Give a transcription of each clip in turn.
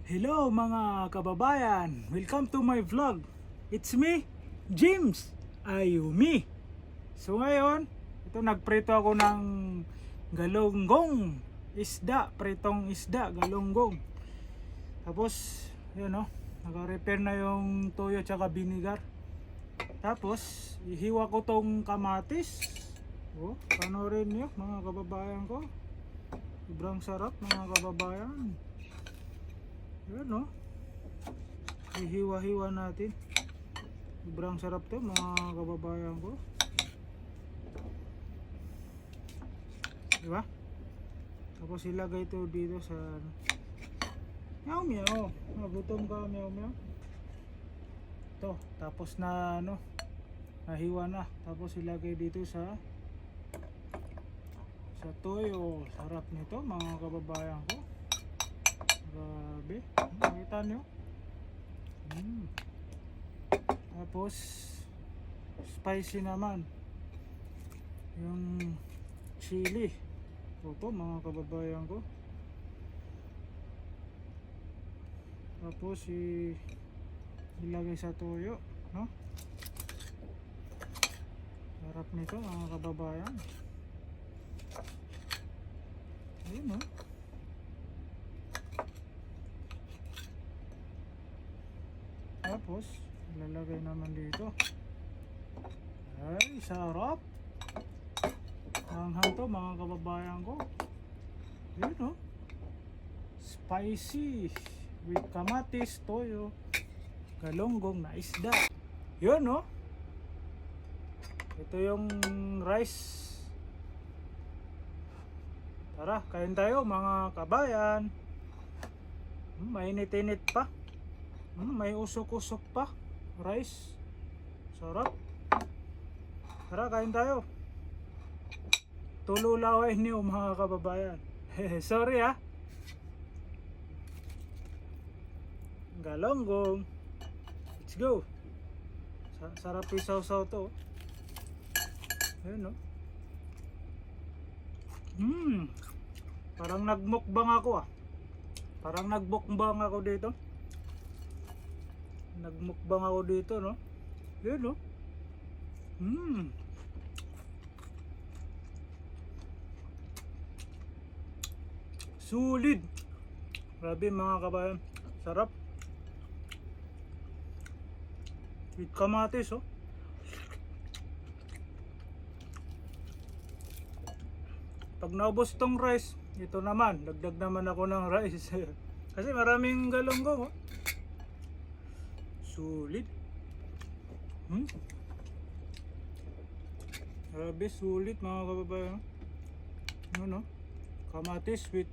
Hello mga kababayan! Welcome to my vlog. It's me, James Ayumi. So ngayon, ito nagprito ako ng galunggong isda, pritong isda, galunggong. Tapos, yun o, naka-repair na yung toyo tsaka vinegar. Tapos, ihiwa ko tong kamatis. Oh, panoorin nyo mga kababayan ko. Sobrang sarap mga kababayan. Yan o, ihiwa-hiwa natin. Sobrang sarap to mga kababayan ko, diba? Tapos ilagay ito dito sa meow meow. Nagutom ka, meow meow. Ito, tapos na ano, nahiwa na. Tapos ilagay dito sa toyo. Sarap nito mga kababayan ko. Grabe, nakita nyo? Tapos spicy naman yung chili. Ito mga kababayan ko. Tapos ilagay sa toyo, no? Sarap nito mga kababayan. Ayun, no? Tapos ilalagay naman dito. Ay, sarap. Hanghang to mga kababayan ko. Yun o, spicy with kamatis, toyo, galunggong na isda. Yun o, ito yung rice. Tara, kain tayo mga kabayan. Mainit-init pa. May usok-usok pa. Rice. Sarap. Tara, kain tayo. Tululaway niyo mga kababayan. Sorry ha. Galunggong. Let's go. Sarap isaw-saw to. Ayun no. Parang nagmukbang ako ah. Parang nagmukbang ako dito. Nagmukbang ako dito, no? Yun, no? Sulit. Grabe mga kabayan. Sarap. With kamatis, oh. Pag naubos tong rice, ito naman, dagdag naman ako ng rice. Kasi maraming galunggong, oh. Sulit. Grabe, sulit mga kababayan. Ano? Kamatis with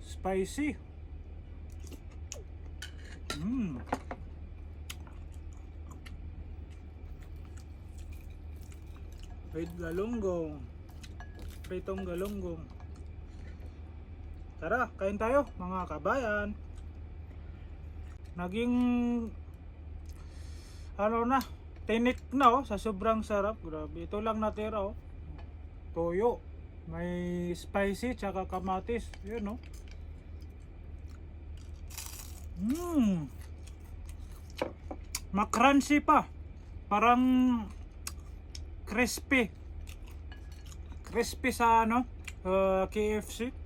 spicy. With galunggong. Pritong galunggong. Tara, kain tayo mga kabayan. Naging ano na, tinik na oh, sa sobrang sarap. Grabe, ito lang natira oh. Toyo, may spicy tsaka kamatis. Yun oh. Makrunchy pa. Parang crispy. Crispy sa ano, KFC.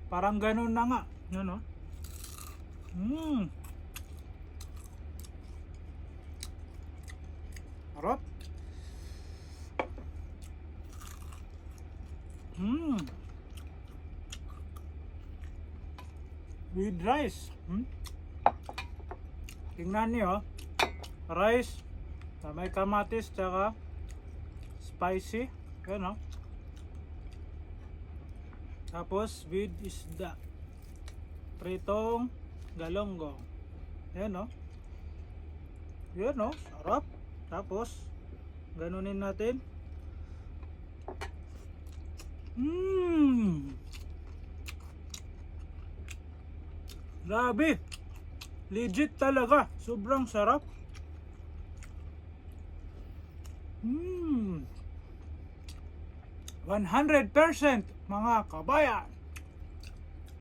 Parang ganun na nga. Yun oh. Harap. With rice. Tingnan niyo, rice na may kamatis tsaka spicy. Yan, tapos with isda, pritong galunggong. Yan, yan, sarap. Tapos ganunin natin. Grabe, legit talaga, sobrang sarap. 100% mga kabayan.